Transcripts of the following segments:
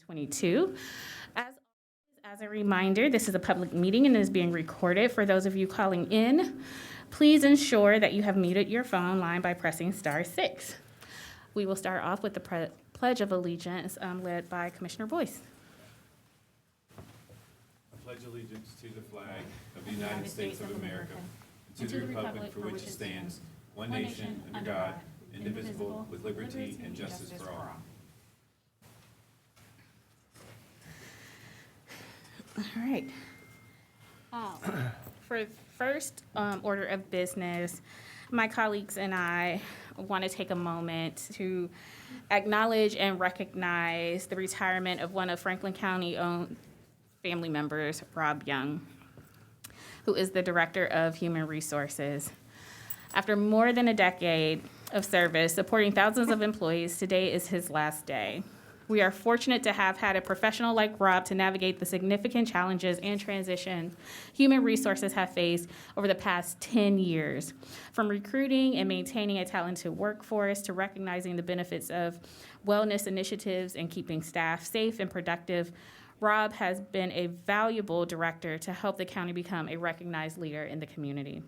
2022. As a reminder, this is a public meeting and is being recorded. For those of you calling in, please ensure that you have muted your phone line by pressing *6. We will start off with the Pledge of Allegiance led by Commissioner Boyce. I pledge allegiance to the flag of the United States of America, and to the republic for which it stands, one nation, under God, indivisible, with liberty and justice for all. All right. For first order of business, my colleagues and I want to take a moment to acknowledge and recognize the retirement of one of Franklin County-owned family members, Rob Young, who is the Director of Human Resources. After more than a decade of service supporting thousands of employees, today is his last day. We are fortunate to have had a professional like Rob to navigate the significant challenges and transitions human resources have faced over the past 10 years. From recruiting and maintaining a talented workforce to recognizing the benefits of wellness initiatives and keeping staff safe and productive, Rob has been a valuable director to help the county become a recognized leader in the community.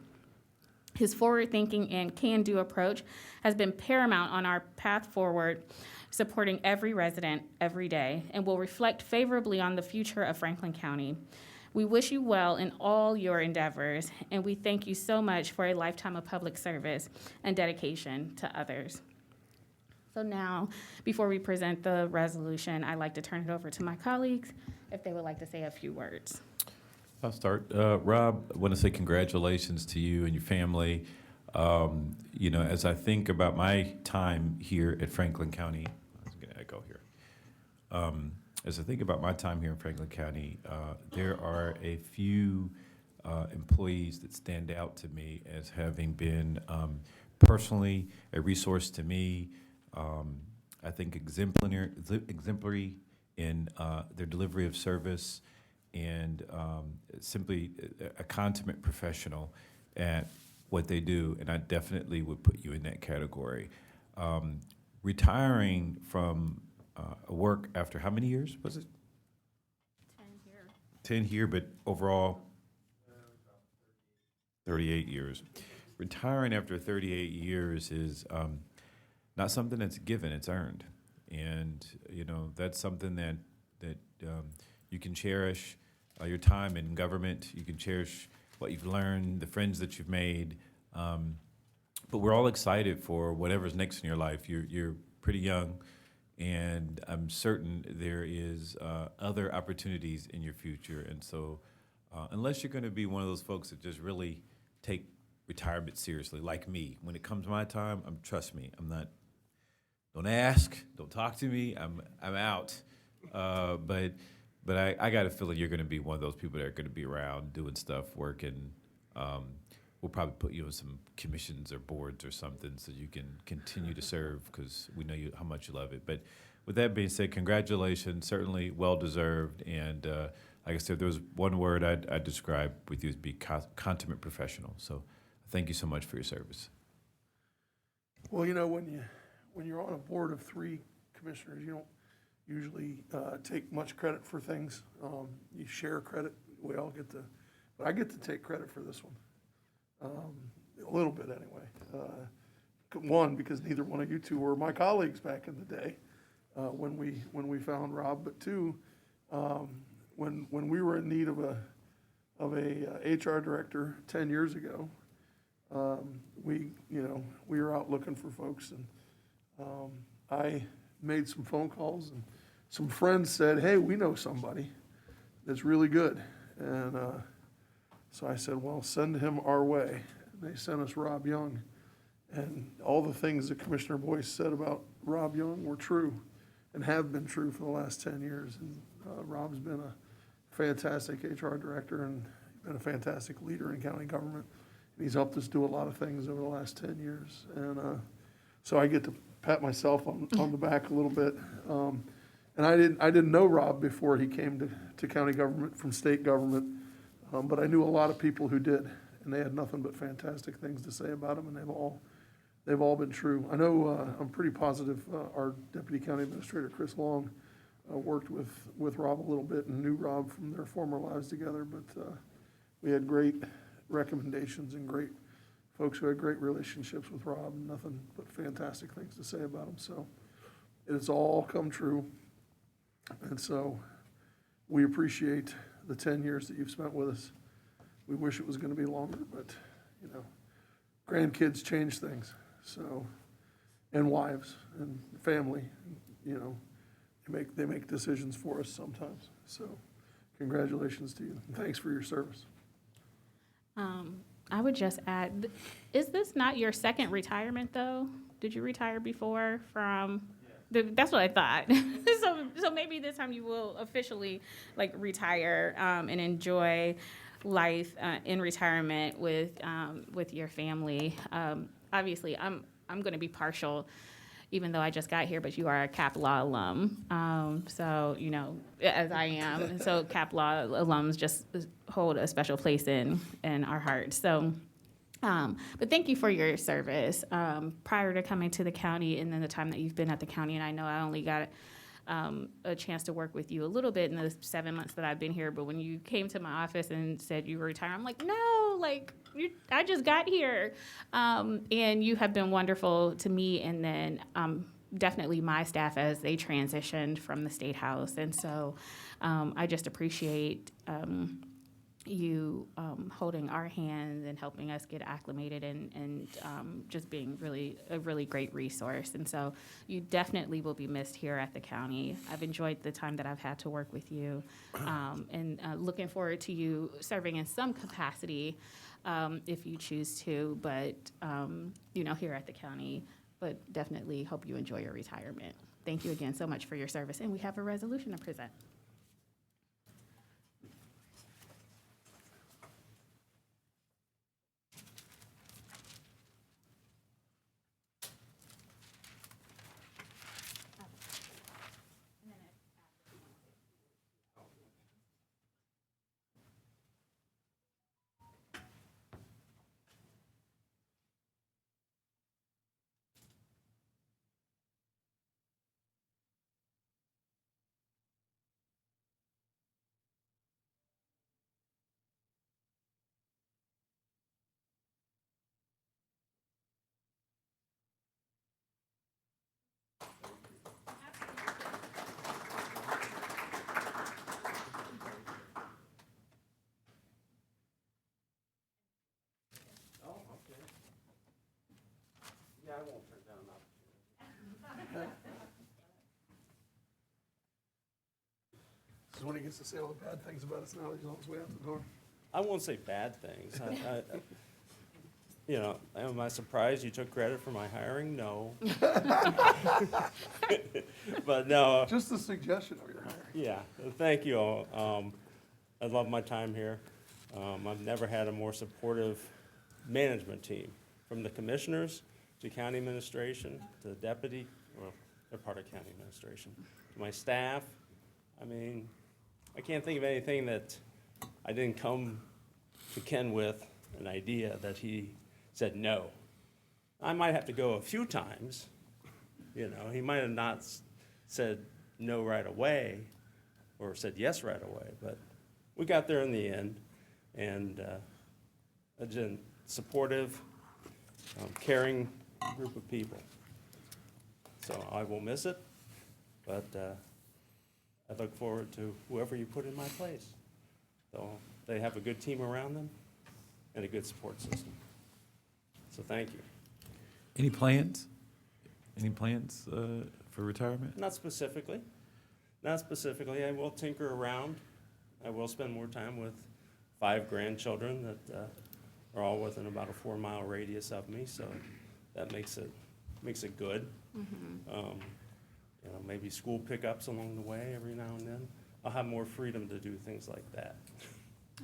His forward-thinking and can-do approach has been paramount on our path forward, supporting every resident every day, and will reflect favorably on the future of Franklin County. We wish you well in all your endeavors, and we thank you so much for a lifetime of public service and dedication to others. So now, before we present the resolution, I'd like to turn it over to my colleagues if they would like to say a few words. I'll start. Rob, I want to say congratulations to you and your family. As I think about my time here at Franklin County, I was going to echo here. As I think about my time here in Franklin County, there are a few employees that stand out to me as having been personally a resource to me. I think exemplary in their delivery of service, and simply a consummate professional at what they do, and I definitely would put you in that category. Retiring from work after how many years was it? 10 here. 10 here, but overall 38 years. Retiring after 38 years is not something that's given, it's earned. And, that's something that you can cherish your time in government. You can cherish what you've learned, the friends that you've made. But we're all excited for whatever's next in your life. You're pretty young, and I'm certain there is other opportunities in your future. And so unless you're going to be one of those folks that just really take retirement seriously, like me, when it comes my time, trust me, I'm not. Don't ask, don't talk to me. I'm out. But I got a feeling you're going to be one of those people that are going to be around doing stuff, working. We'll probably put you on some commissions or boards or something so you can continue to serve, because we know how much you love it. But with that being said, congratulations, certainly well-deserved. And like I said, there was one word I'd describe with you as be consummate professional. So thank you so much for your service. Well, when you're on a board of 3 commissioners, you don't usually take much credit for things. You share credit. We all get to, but I get to take credit for this one. A little bit anyway. One, because neither one of you two were my colleagues back in the day when we found Rob. But 2, when we were in need of a HR director 10 years ago, we were out looking for folks, and I made some phone calls, and some friends said, "Hey, we know somebody that's really good." And so I said, "Well, send him our way." And they sent us Rob Young. And all the things that Commissioner Boyce said about Rob Young were true and have been true for the last 10 years. And Rob's been a fantastic HR director and been a fantastic leader in county government. And he's helped us do a lot of things over the last 10 years. And so I get to pat myself on the back a little bit. And I didn't know Rob before he came to county government from state government, but I knew a lot of people who did, and they had nothing but fantastic things to say about him, and they've all been true. I know I'm pretty positive our Deputy County Administrator, Chris Long, worked with Rob a little bit and knew Rob from their former lives together, but we had great recommendations and great folks who had great relationships with Rob, and nothing but fantastic things to say about him. So it's all come true. And so we appreciate the 10 years that you've spent with us. We wish it was going to be longer, but, you know, grandkids change things, so, and wives and family, you know, they make decisions for us sometimes. So congratulations to you, and thanks for your service. I would just add, is this not your second retirement, though? Did you retire before from? That's what I thought. So maybe this time you will officially like retire and enjoy life in retirement with your family. Obviously, I'm going to be partial, even though I just got here, but you are a Cap Law alum. So, you know, as I am. And so Cap Law alums just hold a special place in our hearts. So, but thank you for your service prior to coming to the county and then the time that you've been at the county. And I know I only got a chance to work with you a little bit in the 7 months that I've been here. But when you came to my office and said you were retiring, I'm like, no, like, I just got here. And you have been wonderful to me and then definitely my staff as they transitioned from the State House. And so I just appreciate you holding our hands and helping us get acclimated and just being a really great resource. And so you definitely will be missed here at the county. I've enjoyed the time that I've had to work with you and looking forward to you serving in some capacity if you choose to, but, you know, here at the county, but definitely hope you enjoy your retirement. Thank you again so much for your service. And we have a resolution to present. I won't turn down an opportunity. This is when he gets to say all the bad things about us now, he's on his way out the door. I won't say bad things. You know, am I surprised you took credit for my hiring? No. But no, Just a suggestion of your hiring. yeah, thank you all. I love my time here. I've never had a more supportive management team, from the commissioners to county administration to the deputy, well, they're part of county administration, to my staff. I mean, I can't think of anything that I didn't come to Ken with an idea that he said no. I might have to go a few times, you know, he might have not said no right away or said yes right away, but we got there in the end, and again, supportive, caring group of people. So I will miss it, but I look forward to whoever you put in my place. So they have a good team around them and a good support system. So thank you. Any plans? Any plans for retirement? Not specifically. Not specifically. I will tinker around. I will spend more time with 5 grandchildren that are all within about a 4-mile radius of me, so that makes it good. Mm-hmm. You know, maybe school pickups along the way every now and then. I'll have more freedom to do things like that.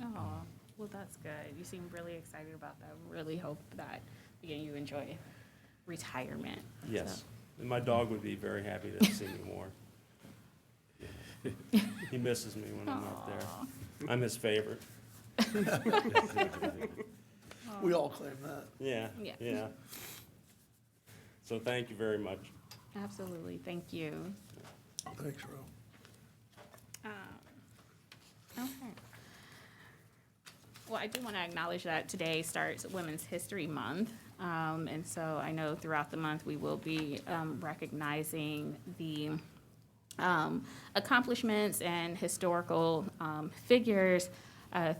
Oh, well, that's good. You seem really excited about that. Really hope that, again, you enjoy retirement. Yes, So. and my dog would be very happy to see me more. He misses me when I'm not there. I'm his favorite. We all claim that. Yeah, Yeah. yeah. So thank you very much. Absolutely. Thank you. Thanks, Ro. Well, I do want to acknowledge that today starts Women's History Month. And so I know throughout the month, we will be recognizing the accomplishments and historical figures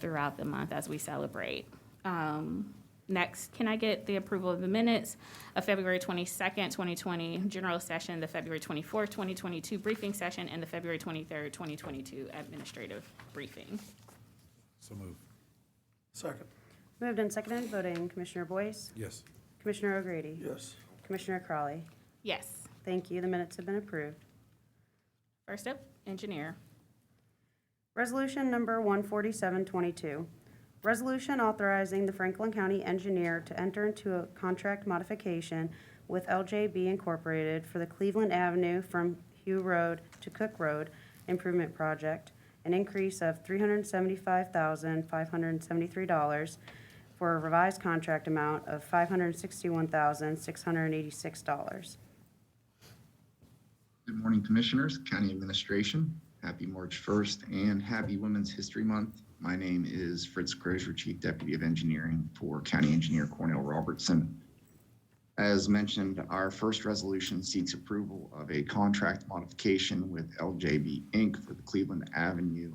throughout the month as we celebrate. Next, can I get the approval of the minutes of February 22nd, 2020 general session, the February 24th, 2022 briefing session, and the February 23rd, 2022 administrative briefing? So moved. Second. Moved and seconded, voting Commissioner Boyce, Yes. Commissioner O'Grady, Yes. Commissioner Crawley. Yes. Thank you. The minutes have been approved. First up, engineer. Resolution number 14722. Resolution authorizing the Franklin County engineer to enter into a contract modification with LJB Incorporated for the Cleveland Avenue from Huey Road to Cook Road Improvement Project, an increase of $375,573 for a revised contract amount of $561,686. Good morning, Commissioners, County Administration. Happy March 1st and happy Women's History Month. My name is Fritz Crozier, Chief Deputy of Engineering for County Engineer Cornell Robertson. As mentioned, our first resolution seeks approval of a contract modification with LJB Inc. for the Cleveland Avenue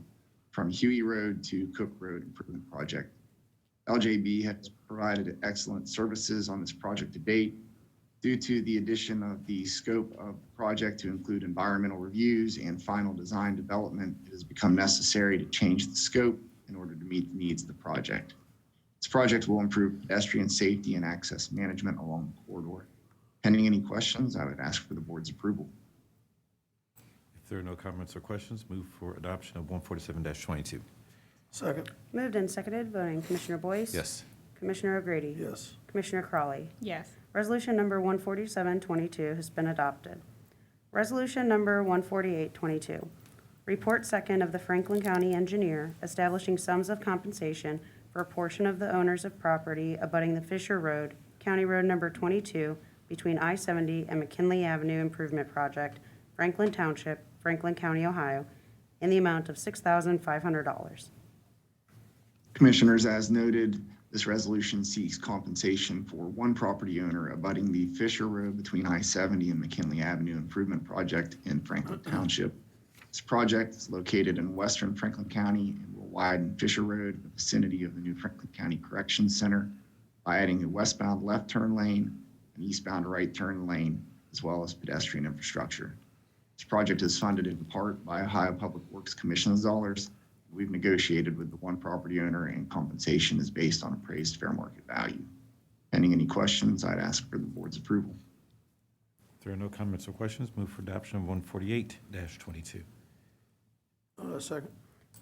from Huey Road to Cook Road Improvement Project. LJB has provided excellent services on this project to date. Due to the addition of the scope of the project to include environmental reviews and final design development, it has become necessary to change the scope in order to meet the needs of the project. This project will improve pedestrian safety and access management along the corridor. Pending any questions, I would ask for the board's approval. If there are no comments or questions, move for adoption of 147-22. Second. Moved and seconded, voting Commissioner Boyce, Yes. Commissioner O'Grady, Yes. Commissioner Crawley. Yes. Resolution number 14722 has been adopted. Resolution number 14822. Report second of the Franklin County engineer establishing sums of compensation for a portion of the owners of property abutting the Fisher Road, County Road number 22, between I-70 and McKinley Avenue Improvement Project, Franklin Township, Franklin County, Ohio, in the amount of $6,500. Commissioners, as noted, this resolution seeks compensation for one property owner abutting the Fisher Road between I-70 and McKinley Avenue Improvement Project in Franklin Township. This project is located in western Franklin County and will widen Fisher Road in the vicinity of the new Franklin County Corrections Center by adding a westbound left turn lane, an eastbound right turn lane, as well as pedestrian infrastructure. This project is funded in part by Ohio Public Works Commission's dollars. We've negotiated with the one property owner, and compensation is based on appraised fair market value. Pending any questions, I'd ask for the board's approval. If there are no comments or questions, move for adoption of 148-22. Second.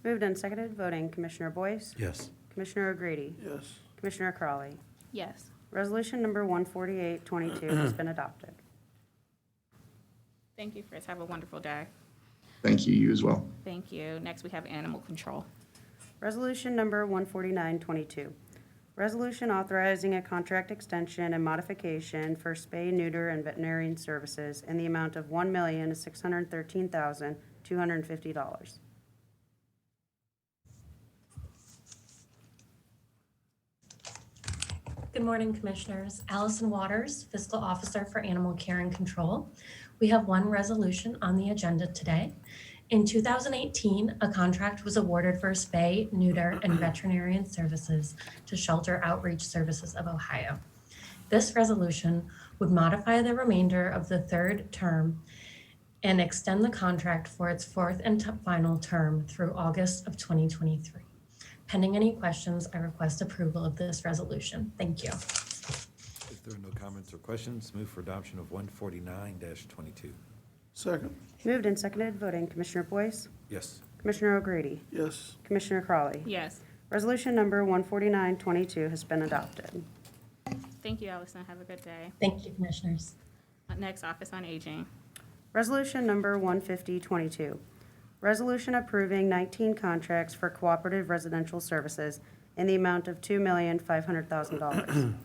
Moved and seconded, voting Commissioner Boyce, Yes. Commissioner O'Grady, Yes. Commissioner Crawley. Yes. Resolution number 14822 has been adopted. Thank you, Fritz. Have a wonderful day. Thank you, you as well. Thank you. Next, we have animal control. Resolution number 14922. Resolution authorizing a contract extension and modification for spay, neuter, and veterinarian services in the amount of $1,613,250. Good morning, Commissioners. Allison Waters, Fiscal Officer for Animal Care and Control. We have one resolution on the agenda today. In 2018, a contract was awarded for spay, neuter, and veterinarian services to Shelter Outreach Services of Ohio. This resolution would modify the remainder of the third term and extend the contract for its fourth and final term through August of 2023. Pending any questions, I request approval of this resolution. Thank you. If there are no comments or questions, move for adoption of 149-22. Second. Moved and seconded, voting Commissioner Boyce, Yes. Commissioner O'Grady, Yes. Commissioner Crawley. Yes. Resolution number 14922 has been adopted. Thank you, Allison. Have a good day. Thank you, Commissioners. Next, Office on Aging. Resolution number 15022. Resolution approving 19 contracts for cooperative residential services in the amount of $2,500,000.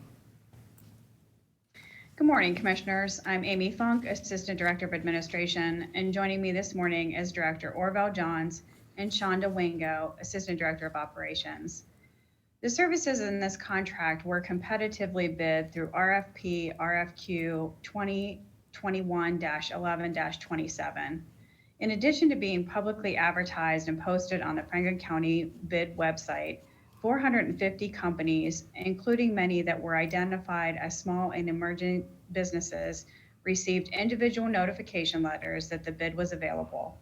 Good morning, Commissioners. I'm Amy Funk, Assistant Director of Administration, and joining me this morning is Director Orval Johns and Shonda Wingo, Assistant Director of Operations. The services in this contract were competitively bid through RFP RFQ 2021-11-27. In addition to being publicly advertised and posted on the Franklin County bid website, 450 companies, including many that were identified as small and emerging businesses, received individual notification letters that the bid was available.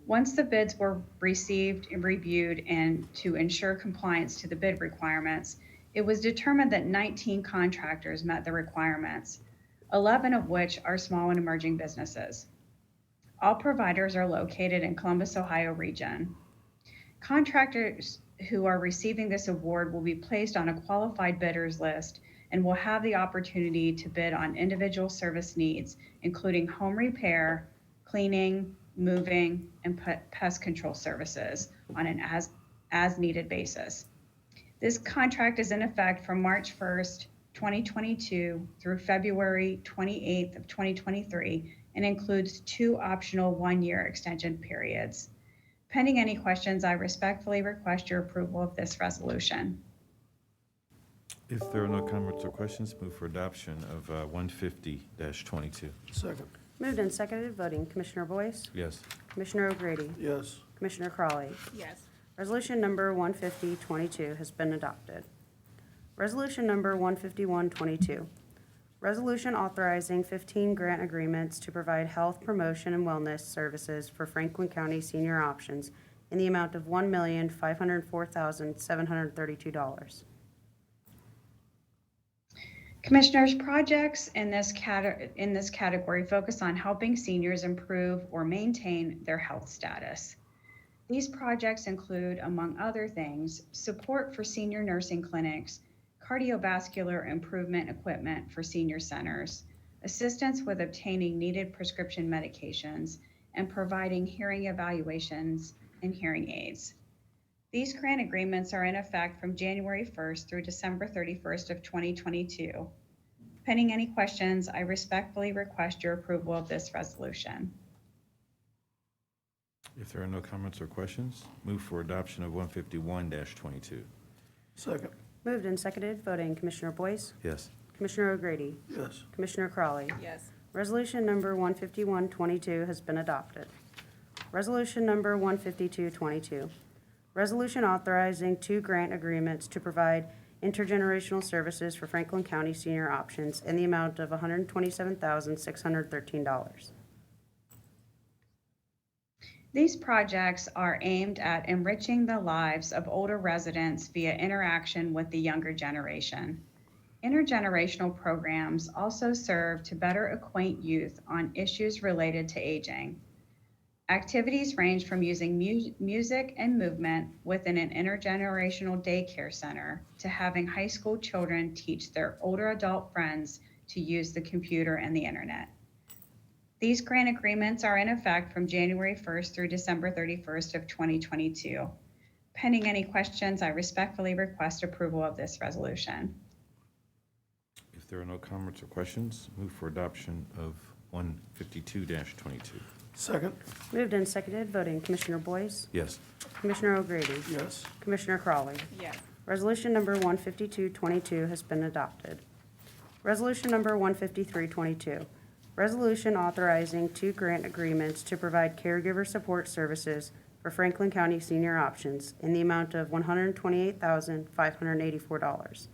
Once the bids were received and reviewed and to ensure compliance to the bid requirements, it was determined that 19 contractors met the requirements, 11 of which are small and emerging businesses. All providers are located in Columbus, Ohio region. Contractors who are receiving this award will be placed on a qualified bidders list and will have the opportunity to bid on individual service needs, including home repair, cleaning, moving, and pest control services on an as needed basis. This contract is in effect from March 1st, 2022 through February 28th of 2023 and includes 2 optional 1-year extension periods. Pending any questions, I respectfully request your approval of this resolution. If there are no comments or questions, move for adoption of 150-22. Second. Moved and seconded, voting Commissioner Boyce, Yes. Commissioner O'Grady, Yes. Commissioner Crawley. Yes. Resolution number 15022 has been adopted. Resolution number 15122. Resolution authorizing 15 grant agreements to provide health promotion and wellness services for Franklin County Senior Options in the amount of $1,504,732. Commissioners, projects in this category focus on helping seniors improve or maintain their health status. These projects include, among other things, support for senior nursing clinics, cardiovascular improvement equipment for senior centers, assistance with obtaining needed prescription medications, and providing hearing evaluations and hearing aids. These grant agreements are in effect from January 1st through December 31st of 2022. Pending any questions, I respectfully request your approval of this resolution. If there are no comments or questions, move for adoption of 151-22. Second. Moved and seconded, voting Commissioner Boyce, Yes. Commissioner O'Grady, Yes. Commissioner Crawley. Yes. Resolution number 15122 has been adopted. Resolution number 15222. Resolution authorizing 2 grant agreements to provide intergenerational services for Franklin County Senior Options in the amount of $127,613. These projects are aimed at enriching the lives of older residents via interaction with the younger generation. Intergenerational programs also serve to better acquaint youth on issues related to aging. Activities range from using music and movement within an intergenerational daycare center to having high school children teach their older adult friends to use the computer and the internet. These grant agreements are in effect from January 1st through December 31st of 2022. Pending any questions, I respectfully request approval of this resolution. If there are no comments or questions, move for adoption of 152-22. Second. Moved and seconded, voting Commissioner Boyce, Yes. Commissioner O'Grady, Yes. Commissioner Crawley. Yes. Resolution number 15222 has been adopted. Resolution number 15322. Resolution authorizing 2 grant agreements to provide caregiver support services for Franklin County Senior Options in the amount of $128,584.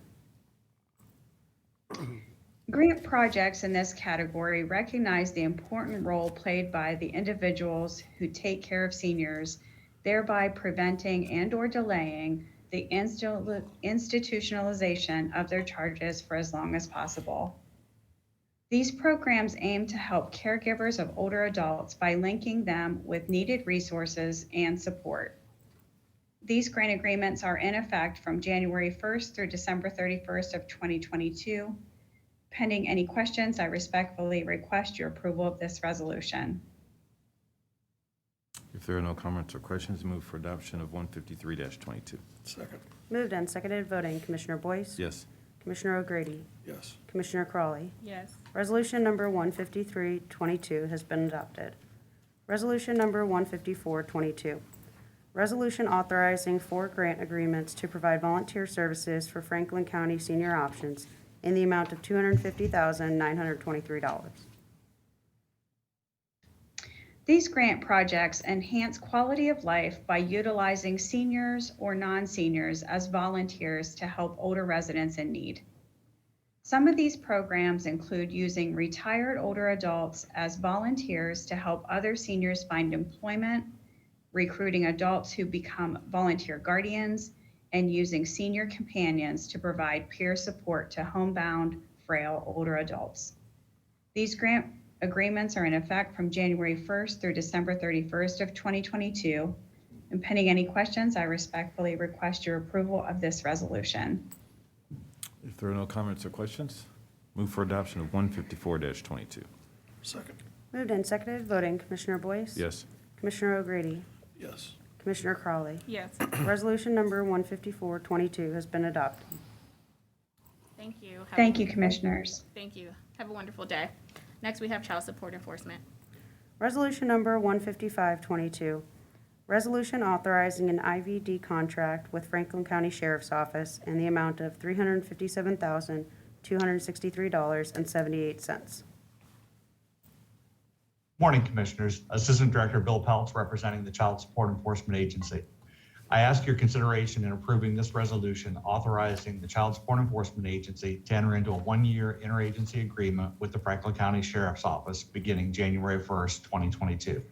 Grant projects in this category recognize the important role played by the individuals who take care of seniors, thereby preventing and/or delaying the institutionalization of their charges for as long as possible. These programs aim to help caregivers of older adults by linking them with needed resources and support. These grant agreements are in effect from January 1st through December 31st of 2022. Pending any questions, I respectfully request your approval of this resolution. If there are no comments or questions, move for adoption of 153-22. Second. Moved and seconded, voting Commissioner Boyce, Yes. Commissioner O'Grady, Yes. Commissioner Crawley. Yes. Resolution number 15322 has been adopted. Resolution number 15422. Resolution authorizing 4 grant agreements to provide volunteer services for Franklin County Senior Options in the amount of $250,923. These grant projects enhance quality of life by utilizing seniors or non-seniors as volunteers to help older residents in need. Some of these programs include using retired older adults as volunteers to help other seniors find employment, recruiting adults who become volunteer guardians, and using senior companions to provide peer support to homebound, frail older adults. These grant agreements are in effect from January 1st through December 31st of 2022. And pending any questions, I respectfully request your approval of this resolution. If there are no comments or questions, move for adoption of 154-22. Second. Moved and seconded, voting Commissioner Boyce? Yes. Commissioner O'Grady? Yes. Commissioner Crawley? Yes. Resolution number 15422 has been adopted. Thank you. Thank you, Commissioners. Thank you. Have a wonderful day. Next, we have child support enforcement. Resolution number 15522, resolution authorizing an IVD contract with Franklin County Sheriff's Office in the amount of $357,263.78. Morning, Commissioners. Assistant Director Bill Peltz representing the Child Support Enforcement Agency. I ask your consideration in approving this resolution authorizing the Child Support Enforcement Agency to enter into a 1-year interagency agreement with the Franklin County Sheriff's Office beginning January 1st, 2022.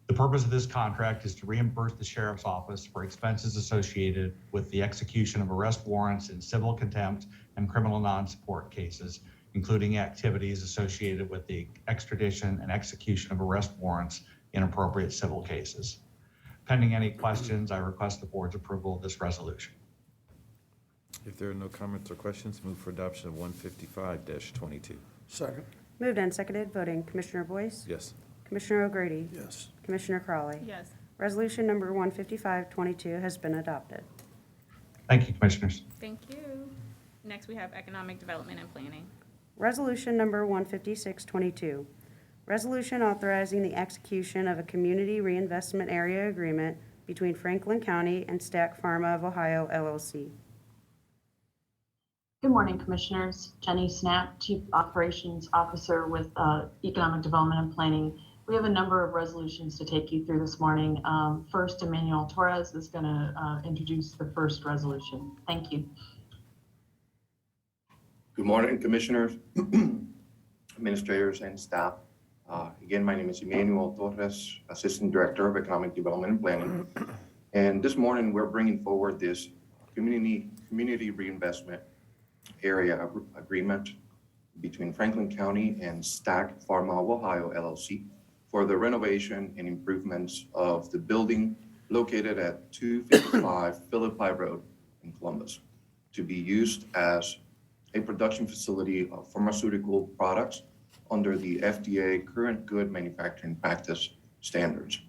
The purpose of this contract is to reimburse the Sheriff's Office for expenses associated with the execution of arrest warrants in civil contempt and criminal non-support cases, including activities associated with the extradition and execution of arrest warrants in appropriate civil cases. Pending any questions, I request the board's approval of this resolution. If there are no comments or questions, move for adoption of 155-22. Second. Moved and seconded, voting Commissioner Boyce? Yes. Commissioner O'Grady? Yes. Commissioner Crawley? Yes. Resolution number 15522 has been adopted. Thank you, Commissioners. Thank you. Next, we have economic development and planning. Resolution number 15622, resolution authorizing the execution of a community reinvestment area agreement between Franklin County and Stack Pharma of Ohio, LLC. Good morning, Commissioners. Jenny Snap, Chief Operations Officer with Economic Development and Planning. We have a number of resolutions to take you through this morning. First, Emmanuel Torres is going to introduce the first resolution. Thank you. Good morning, Commissioners, administrators, and staff. Again, my name is Emmanuel Torres, Assistant Director of Economic Development and Planning. And this morning, we're bringing forward this community reinvestment area agreement between Franklin County and Stack Pharma of Ohio, LLC, for the renovation and improvements of the building located at 255 Philippi Road in Columbus, to be used as a production facility of pharmaceutical products under the FDA Current Good Manufacturing Practice standards.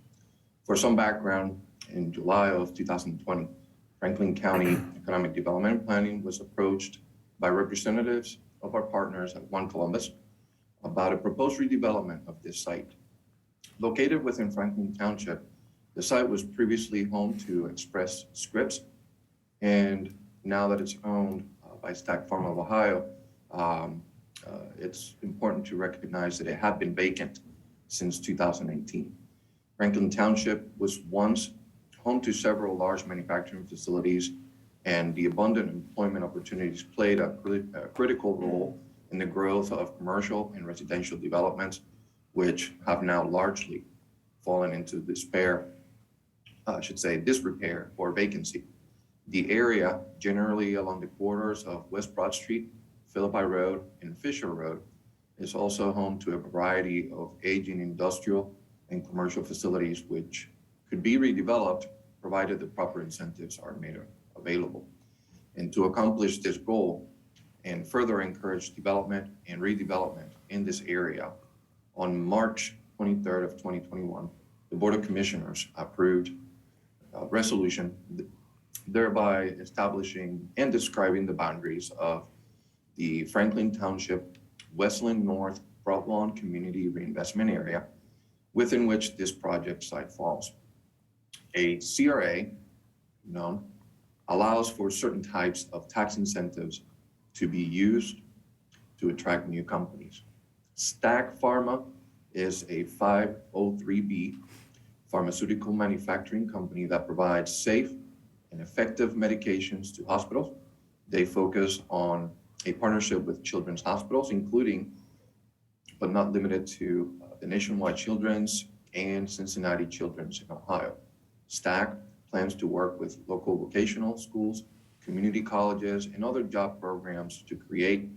For some background, in July of 2020, Franklin County Economic Development and Planning was approached by representatives of our partners at One Columbus about a proposed redevelopment of this site. Located within Franklin Township, the site was previously home to Express Scripts, and now that it's owned by Stack Pharma of Ohio, it's important to recognize that it had been vacant since 2018. Franklin Township was once home to several large manufacturing facilities, and the abundant employment opportunities played a critical role in the growth of commercial and residential developments, which have now largely fallen into disrepair or vacancy. The area, generally along the corridors of West Broad Street, Philippi Road, and Fisher Road, is also home to a variety of aging industrial and commercial facilities which could be redeveloped provided the proper incentives are made available. And to accomplish this goal and further encourage development and redevelopment in this area, on March 23rd of 2021, the Board of Commissioners approved a resolution thereby establishing and describing the boundaries of the Franklin Township Westland North Broad Lawn Community Reinvestment Area, within which this project site falls. A CRA, known, allows for certain types of tax incentives to be used to attract new companies. Stack Pharma is a 503B pharmaceutical manufacturing company that provides safe and effective medications to hospitals. They focus on a partnership with children's hospitals, including, but not limited to, the Nationwide Children's and Cincinnati Children's in Ohio. Stack plans to work with local vocational schools, community colleges, and other job programs to create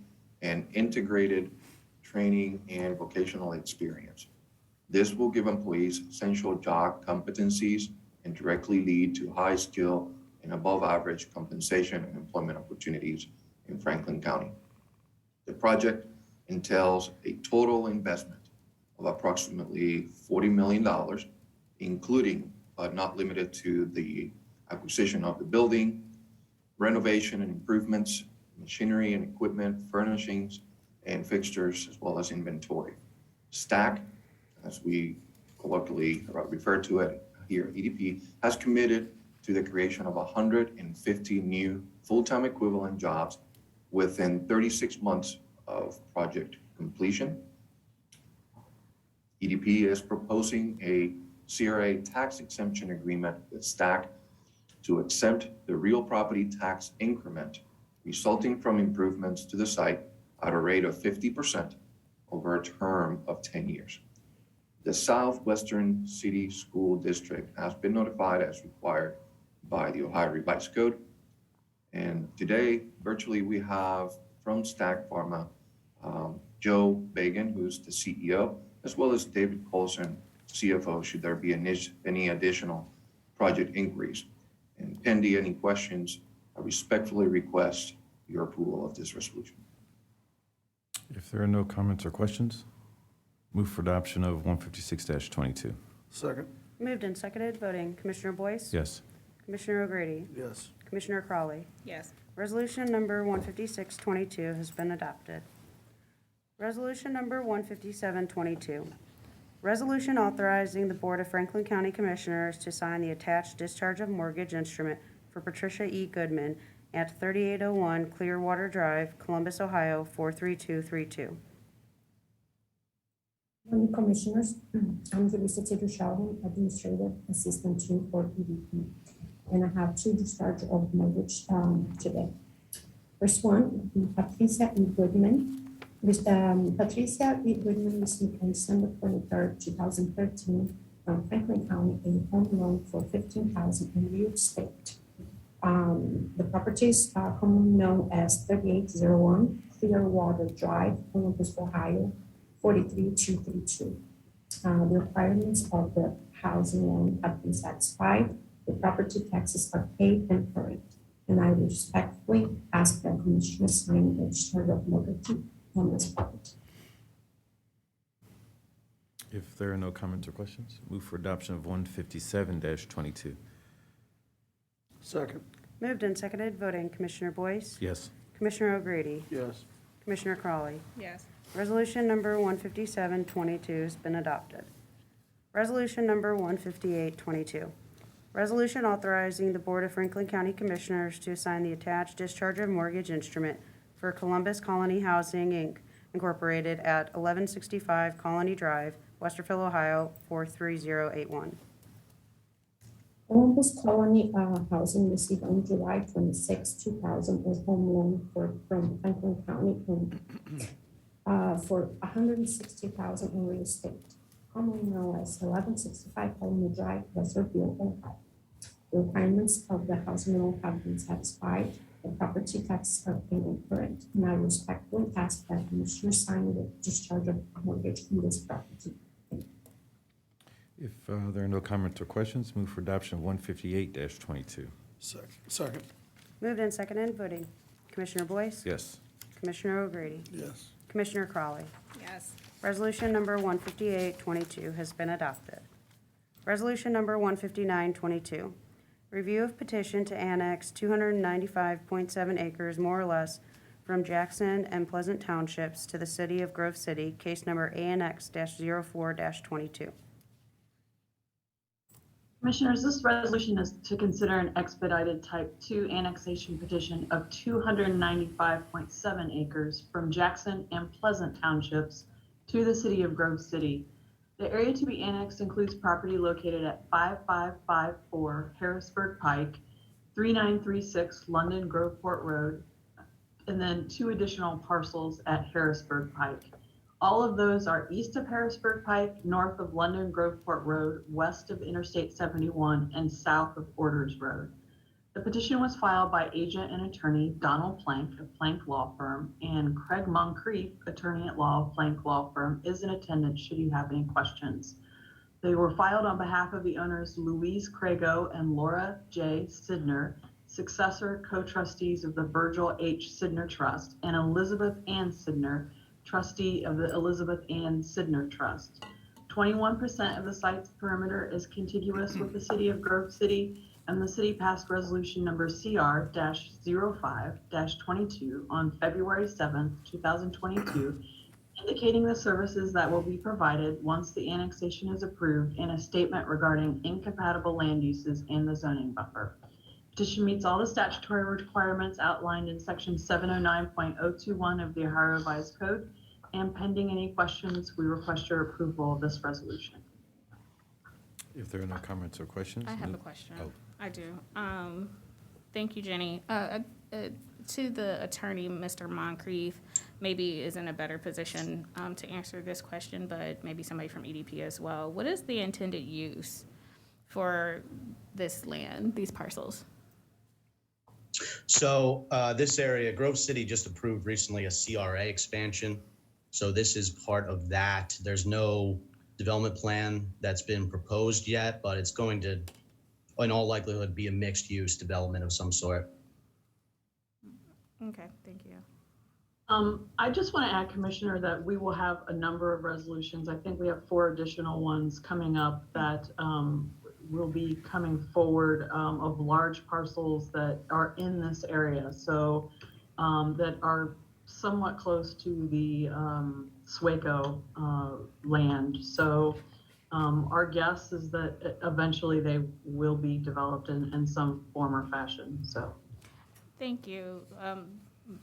an integrated training and vocational experience. This will give employees essential job competencies and directly lead to high skill and above average compensation and employment opportunities in Franklin County. The project entails a total investment of approximately $40 million, including but not limited to the acquisition of the building, renovation and improvements, machinery and equipment, furnishings and fixtures, as well as inventory. Stack, as we colloquially refer to it here at EDP, has committed to the creation of 150 new full-time equivalent jobs within 36 months of project completion. EDP is proposing a CRA tax exemption agreement with Stack to exempt the real property tax increment resulting from improvements to the site at a rate of 50% over a term of 10 years. The Southwestern City School District has been notified as required by the Ohio Revised Code. And today, virtually, we have from Stack Pharma, Joe Bagan, who's the CEO, as well as David Colson, CFO, should there be any additional project inquiries. And pending any questions, I respectfully request your approval of this resolution. If there are no comments or questions, move for adoption of 156-22. Second. Moved and seconded, voting Commissioner Boyce? Yes. Commissioner O'Grady? Yes. Commissioner Crawley? Yes. Resolution number 15622 has been adopted. Resolution number 15722. Resolution authorizing the Board of Franklin County Commissioners to sign the attached discharge of mortgage instrument for Patricia E. Goodman at 3801 Clearwater Drive, Columbus, Ohio 43232. Morning, Commissioners. I'm Julissa Taylor Sheldon, Administrative Assistant to for EDP, and I have two discharge of mortgage today. First one, Patricia E. Goodman. Patricia E. Goodman received on December 23rd, 2013, from Franklin County a home loan for $15,000 in real estate. The properties are commonly known as 3801 Clearwater Drive, Columbus, Ohio 43232. The requirements of the housing loan have been satisfied. The property taxes are paid and current. And I respectfully ask that Commissioners sign the discharge of mortgage on this property. If there are no comments or questions, move for adoption of 157-22. Second. Moved and seconded, voting Commissioner Boyce? Yes. Commissioner O'Grady? Yes. Commissioner Crawley? Yes. Resolution number 15722 has been adopted. Resolution number 15822. Resolution authorizing the Board of Franklin County Commissioners to assign the attached discharge of mortgage instrument for Columbus Colony Housing, Inc., Incorporated at 1165 Colony Drive, Westerville, Ohio 43081. Columbus Colony Housing received on July 26, 2000, a home loan from Franklin County for $160,000 in real estate, commonly known as 1165 Colony Drive, Westerville, Ohio. The requirements of the housing loan have been satisfied. The property taxes are paid and current, and I respectfully ask that Commissioners sign the discharge of mortgage on this property. If there are no comments or questions, move for adoption of 158-22. Second. Moved and seconded, voting Commissioner Boyce? Yes. Commissioner O'Grady? Yes. Commissioner Crawley? Yes. Resolution number 15822 has been adopted. Resolution number 15922. Review of petition to annex 295.7 acres, more or less, from Jackson and Pleasant Townships to the City of Grove City, case number ANX-04-22. Commissioners, this resolution is to consider an expedited type 2 annexation petition of 295.7 acres from Jackson and Pleasant Townships to the city of Grove City. The area to be annexed includes property located at 5554 Harrisburg Pike, 3936 London Groveport Road, and then 2 additional parcels at Harrisburg Pike. All of those are east of Harrisburg Pike, north of London Groveport Road, west of Interstate 71, and south of Orders Road. The petition was filed by agent and attorney Donald Plank of Plank Law Firm, and Craig Moncrief, attorney at law of Plank Law Firm, is in attendance should you have any questions. They were filed on behalf of the owners Louise Crago and Laura J. Sidner, successor co-trustees of the Virgil H. Sidner Trust, and Elizabeth Ann Sidner, trustee of the Elizabeth Ann Sidner Trust. 21% of the site's perimeter is contiguous with the city of Grove City, and the city passed resolution number CR-05-22 on February 7th, 2022, indicating the services that will be provided once the annexation is approved and a statement regarding incompatible land uses and the zoning buffer. Petition meets all the statutory requirements outlined in section 709.021 of the Ohio Revised Code, and pending any questions, we request your approval of this resolution. If there are no comments or questions. I have a question. Oh. I do. Thank you, Jenny. To the attorney, Mr. Moncrief, maybe is in a better position to answer this question, but maybe somebody from EDP as well. What is the intended use for this land, these parcels? So this area, Grove City just approved recently a CRA expansion. So this is part of that. There's no development plan that's been proposed yet, but it's going to, in all likelihood, be a mixed use development of some sort. Okay, thank you. I just want to add, Commissioner, that we will have a number of resolutions. I think we have 4 additional ones coming up that will be coming forward of large parcels that are in this area. So that are somewhat close to the Swaco land. So our guess is that eventually they will be developed in some form or fashion. So Thank you.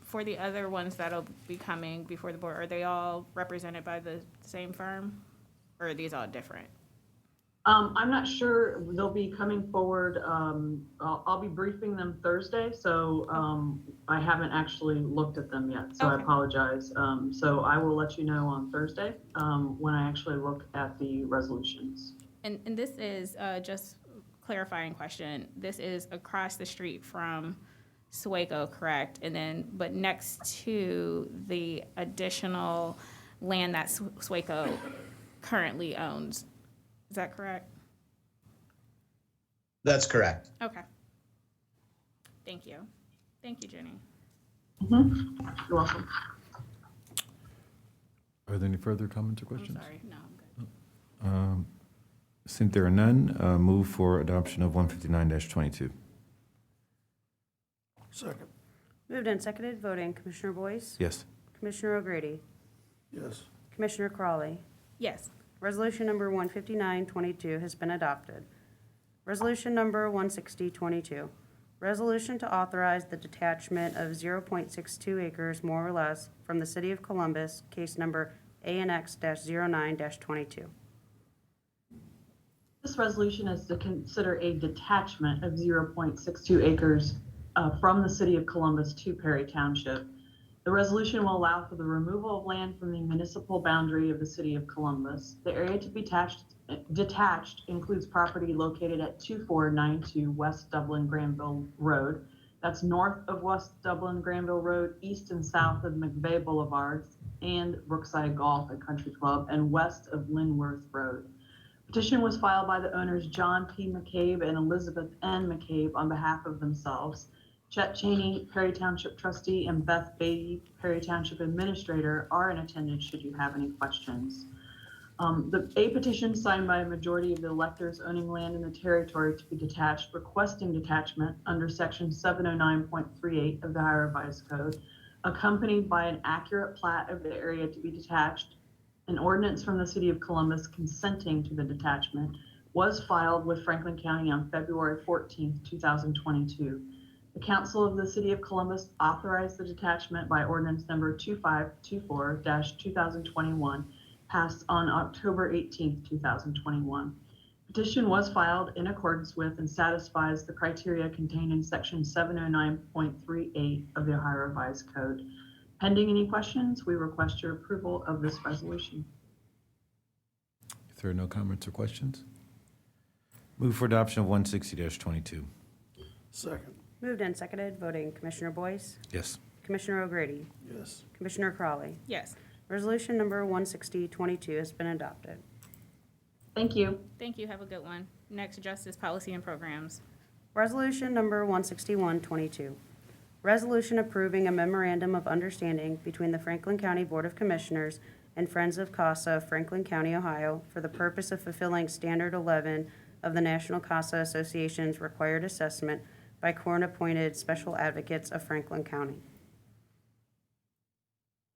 For the other ones that'll be coming before the board, are they all represented by the same firm, or are these all different? I'm not sure. They'll be coming forward. I'll be briefing them Thursday, so I haven't actually looked at them yet, so Okay. I apologize. So I will let you know on Thursday when I actually look at the resolutions. And this is just clarifying question. This is across the street from Swaco, correct? And then, but next to the additional land that Swaco currently owns. Is that correct? That's correct. Okay. Thank you. Thank you, Jenny. You're welcome. Are there any further comments or I'm questions? sorry. No, I'm good. Since there are none, move for adoption of 159-22. Second. Moved and seconded, voting, Commissioner Boyce, Yes. Commissioner O'Grady, Yes. Commissioner Crawley. Yes. Resolution number 15922 has been adopted. Resolution number 16022, resolution to authorize the detachment of 0.62 acres more or less from the City of Columbus, case number ANX-09-22. This resolution is to consider a detachment of 0.62 acres from the City of Columbus to Perry Township. The resolution will allow for the removal of land from the municipal boundary of the City of Columbus. The area to be detached includes property located at 2492 West Dublin Granville Road. That's north of West Dublin Granville Road, east and south of McVeigh Boulevard and Brookside Golf and Country Club, and west of Linworth Road. Petition was filed by the owners John P. McCabe and Elizabeth N. McCabe on behalf of themselves. Chet Cheney, Perry Township trustee, and Beth Beatty, Perry Township administrator, are in attendance should you have any questions. A petition signed by a majority of the electors owning land in the territory to be detached, requesting detachment under section 709.38 of the Ohio Revised Code, accompanied by an accurate plat of the area to be detached, an ordinance from the City of Columbus consenting to the detachment, was filed with Franklin County on February 14th, 2022. The Council of the City of Columbus authorized the detachment by ordinance number 2524-2021, passed on October 18th, 2021. Petition was filed in accordance with and satisfies the criteria contained in section 709.38 of the Ohio Revised Code. Pending any questions, we request your approval of this resolution. If there are no comments or questions, move for adoption of 160-22. Second. Moved and seconded, voting Commissioner Boyce, Yes. Commissioner O'Grady, Yes. Commissioner Crawley. Yes. Resolution number 16022 has been adopted. Thank you. Thank you. Have a good one. Next, Justice Policy and Programs. Resolution number 16122. Resolution approving a memorandum of understanding between the Franklin County Board of Commissioners and Friends of CASA of Franklin County, Ohio, for the purpose of fulfilling Standard 11 of the National CASA Association's required assessment by court-appointed special advocates of Franklin County.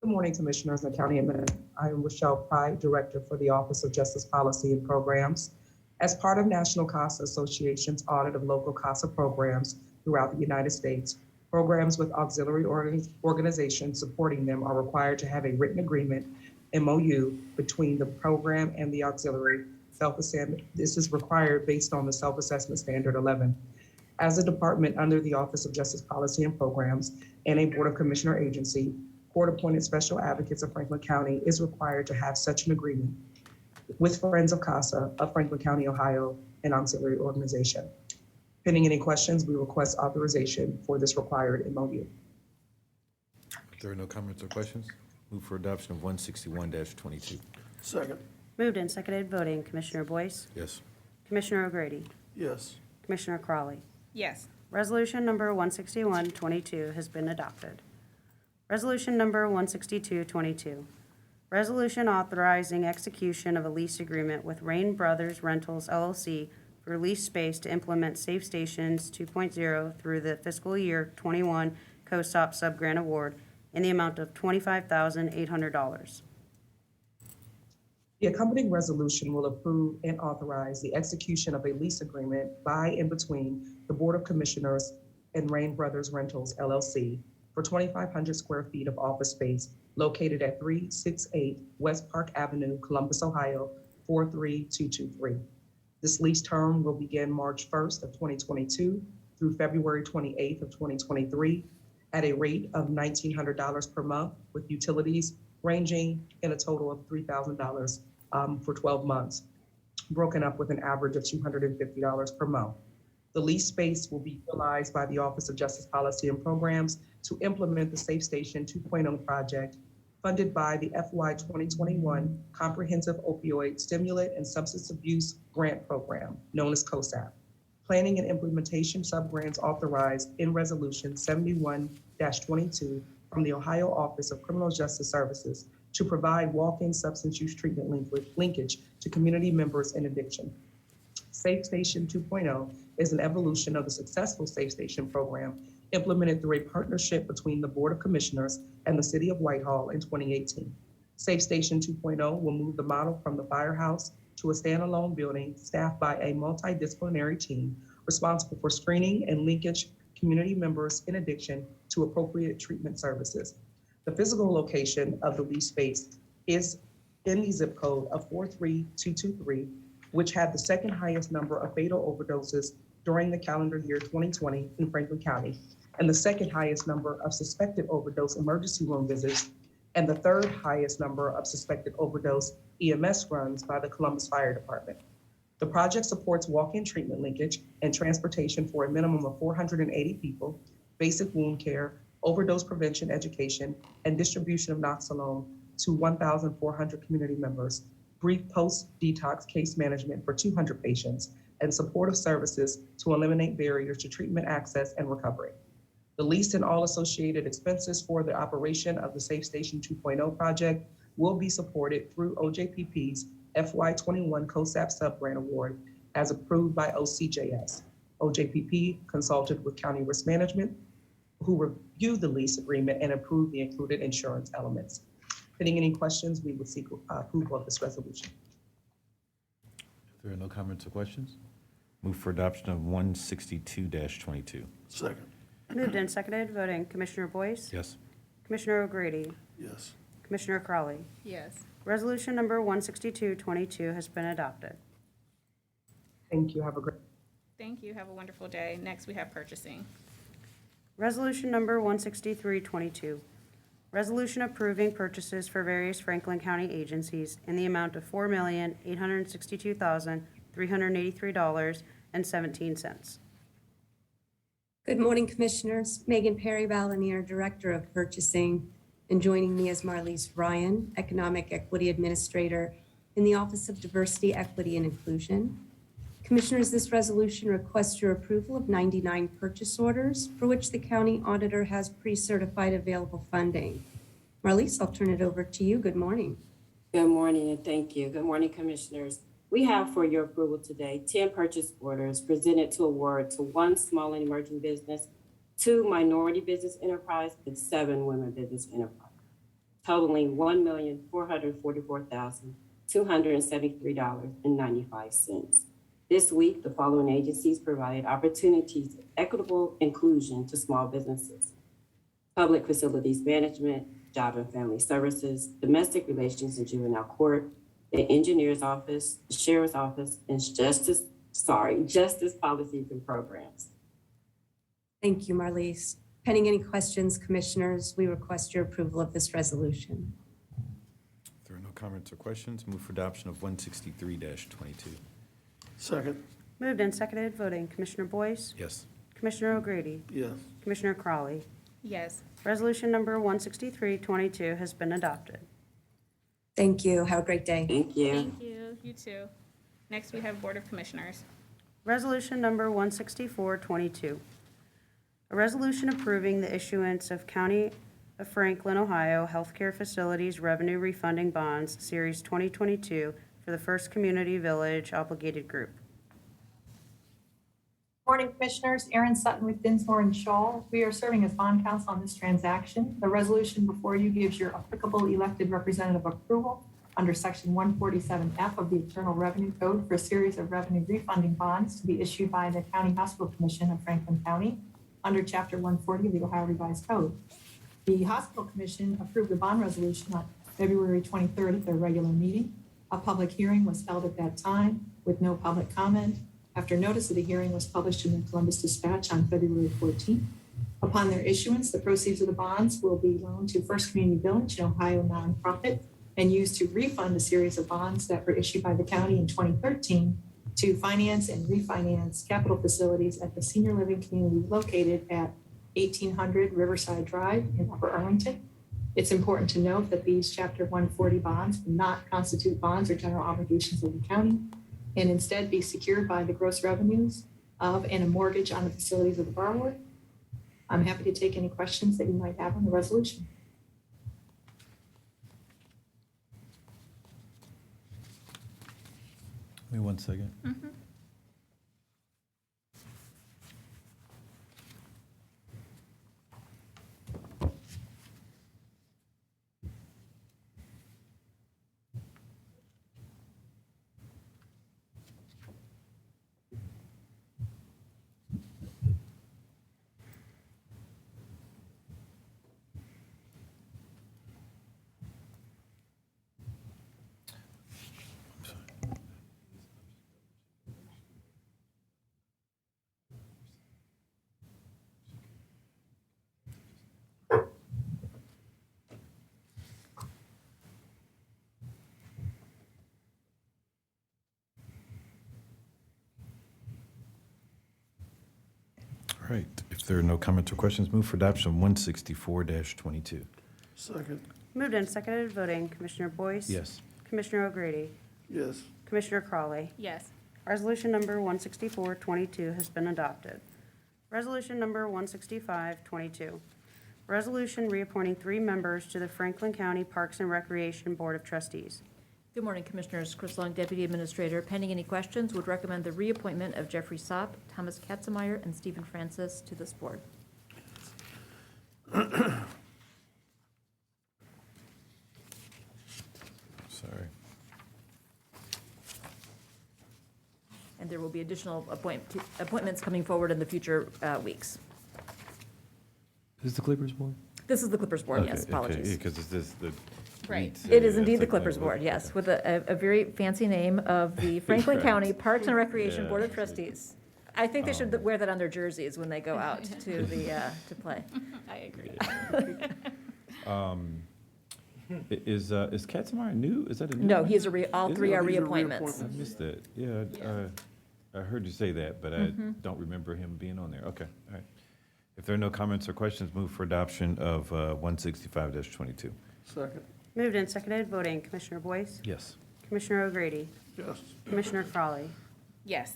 Good morning, Commissioners and County Administrator. I am Rochelle Pride, Director for the Office of Justice Policy and Programs. As part of National CASA Association's audit of local CASA programs throughout the United States, programs with auxiliary organizations supporting them are required to have a written agreement, MOU, between the program and the auxiliary self-assessment. This is required based on the Self-Assessment Standard 11. As a department under the Office of Justice Policy and Programs and a Board of Commissioner agency, court-appointed special advocates of Franklin County is required to have such an agreement with Friends of CASA of Franklin County, Ohio, an auxiliary organization. Pending any questions, we request authorization for this required MOU. If there are no comments or questions, move for adoption of 161-22. Second. Moved and seconded, voting Commissioner Boyce, Yes. Commissioner O'Grady, Yes. Commissioner Crawley. Yes. Resolution number 16122 has been adopted. Resolution number 16222. Resolution authorizing execution of a lease agreement with Rain Brothers Rentals LLC for lease space to implement Safe Stations 2.0 through the fiscal year 21 COSOP Subgrant Award in the amount of $25,800. The accompanying resolution will approve and authorize the execution of a lease agreement by and between the Board of Commissioners and Rain Brothers Rentals LLC for 2,500 square feet of office space located at 368 West Park Avenue, Columbus, Ohio, 43223. This lease term will begin March 1st of 2022 through February 28th of 2023 at a rate of $1,900 per month with utilities ranging in a total of $3,000 for 12 months, broken up with an average of $250 per month. The lease space will be utilized by the Office of Justice Policy and Programs to implement the Safe Station 2.0 project funded by the FY 2021 Comprehensive Opioid Stimulant and Substance Abuse Grant Program, known as COSAP. Planning and implementation subgrants authorized in Resolution 71-22 from the Ohio Office of Criminal Justice Services to provide walk-in substance use treatment linkage to community members in addiction. Safe Station 2.0 is an evolution of the successful Safe Station program implemented through a partnership between the Board of Commissioners and the City of Whitehall in 2018. Safe Station 2.0 will move the model from the firehouse to a standalone building staffed by a multidisciplinary team responsible for screening and linkage community members in addiction to appropriate treatment services. The physical location of the lease space is in the zip code of 43223, which had the second highest number of fatal overdoses during the calendar year 2020 in Franklin County, and the second highest number of suspected overdose emergency room visits, and the third highest number of suspected overdose EMS runs by the Columbus Fire Department. The project supports walk-in treatment linkage and transportation for a minimum of 480 people, basic wound care, overdose prevention education, and distribution of Noxolone to 1,400 community members, brief post-detox case management for 200 patients, and supportive services to eliminate barriers to treatment access and recovery. The lease and all associated expenses for the operation of the Safe Station 2.0 project will be supported through OJPP's FY21 COSAP Subgrant Award as approved by OCJS. OJPP consulted with County Risk Management, who reviewed the lease agreement and approved the included insurance elements. Pending any questions, we would seek approval of this resolution. If There are no comments or questions? Move for adoption of 162-22. Second. Moved and seconded, voting Commissioner Boyce? Yes. Commissioner O'Grady? Yes. Commissioner Crowley? Yes. Resolution number 16222 has been adopted. Thank you. Have a great. Thank you. Have a wonderful day. Next, we have purchasing. Resolution number 16322, resolution approving purchases for various Franklin County agencies in the amount of $4,862,383.17. Good morning, Commissioners. Megan Perry Valinier, Director of Purchasing, and joining me is Marlise Ryan, Economic Equity Administrator in the Office of Diversity, Equity, and Inclusion. Commissioners, this resolution requests your approval of 99 purchase orders for which the county auditor has pre-certified available funding. Marlise, I'll turn it over to you. Good morning. Good morning and thank you. Good morning, Commissioners. We have for your approval today 10 purchase orders presented to award to 1 small and emerging business, 2 minority business enterprise, and 7 women business enterprise, totaling $1,444,273.95. This week, the following agencies provided opportunities of equitable inclusion to small businesses: Public Facilities Management, Job and Family Services, Domestic Relations and Juvenile Court, the Engineer's Office, the Sheriff's Office, and Justice Policies and Programs. Thank you, Marlise. Pending any questions, Commissioners, we request your approval of this resolution. If there are no comments or questions, move for adoption of 163-22. Second. Moved and seconded, voting Commissioner Boyce? Yes. Commissioner O'Grady? Yes. Commissioner Crowley? Yes. Resolution number 16322 has been adopted. Thank you. Have a great day. Thank you. Thank you. You too. Next, we have Board of Commissioners. Resolution number 16422, a resolution approving the issuance of County of Franklin, Ohio Healthcare Facilities Revenue Refunding Bonds, Series 2022, for the First Community Village Obligated Group. Morning, Commissioners. Erin Sutton with Dinsmore and Shaw. We are serving as bond counsel on this transaction. The resolution before you gives your applicable elected representative approval under Section 147F of the Internal Revenue Code for a series of revenue refunding bonds to be issued by the County Hospital Commission of Franklin County under Chapter 140 of the Ohio Revised Code. The Hospital Commission approved the bond resolution on February 23rd at their regular meeting. A public hearing was held at that time with no public comment. After notice of the hearing was published in the Columbus Dispatch on February 14th. Upon their issuance, the proceeds of the bonds will be loaned to First Community Village, an Ohio nonprofit, and used to refund a series of bonds that were issued by the county in 2013 to finance and refinance capital facilities at the senior living community located at 1800 Riverside Drive in Upper Arlington. It's important to note that these Chapter 140 bonds do not constitute bonds or general obligations of the county, and instead be secured by the gross revenues of and a mortgage on the facilities of the borrower. I'm happy to take any questions that you might have on the resolution. Wait 1 second. All right. If there are no comments or questions, move for adoption of 164-22. Second. Moved and seconded, voting Commissioner Boyce? Yes. Commissioner O'Grady? Yes. Commissioner Crowley? Yes. Resolution number 16422 has been adopted. Resolution number 16522, resolution reappointing 3 members to the Franklin County Parks and Recreation Board of Trustees. Good morning, Commissioners. Chris Long, Deputy Administrator. Pending any questions, would recommend the reappointment of Jeffrey Sopp, Thomas Katzemeyer, and Stephen Francis to this board. Sorry. additional appointments coming forward in the future weeks. Is the Clippers board? This is the Clippers Board, yes, apologies. Because it's this, the. Right. REITs, It is yeah, indeed it's the like, Clippers Board, yes, with a very fancy name of the Franklin Right. County Parks and Recreation Yeah, Board of it's like- Trustees. I think they should wear that on their jerseys when they go out to to play. I agree. Is Katzenmeyer new? Is that a new? No, one? he is all Is three it? are These are reappointments. I missed that. Yeah, I heard you say that, but I don't remember him being on there. Okay, all right. If there are no comments or questions, move for adoption of 165-22. Second. Moved and seconded, voting. Commissioner Boyce? Yes. Commissioner O'Grady? Yes. Commissioner Crawley? Yes,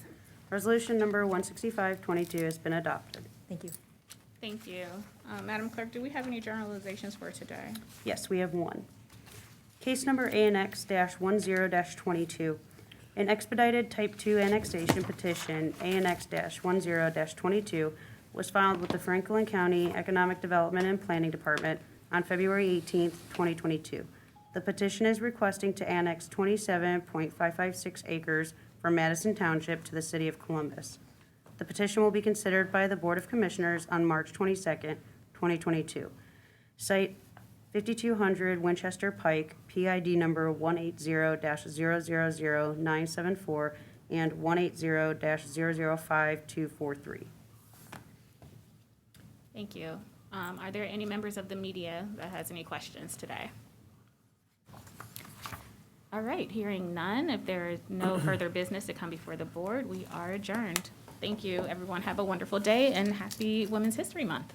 Resolution number 16522 has been adopted. Thank you. thank you. Madam Clerk, do we have any journalizations for today? Yes, we have one. Case number ANX-10-22. An expedited Type 2 annexation petition, ANX-10-22, was filed with the Franklin County Economic Development and Planning Department on February 18th, 2022. The petition is requesting to annex 27.556 acres from Madison Township to the city of Columbus. The petition will be considered by the Board of Commissioners on March 22nd, 2022. Site 5200 Winchester Pike, PID number 180-000974 and 180-005243. Thank you. Are there any members of the media that has any questions today? All right, hearing none, if there is no further business to come before the board, we are adjourned. Thank you, everyone. Have a wonderful day and happy Women's History Month.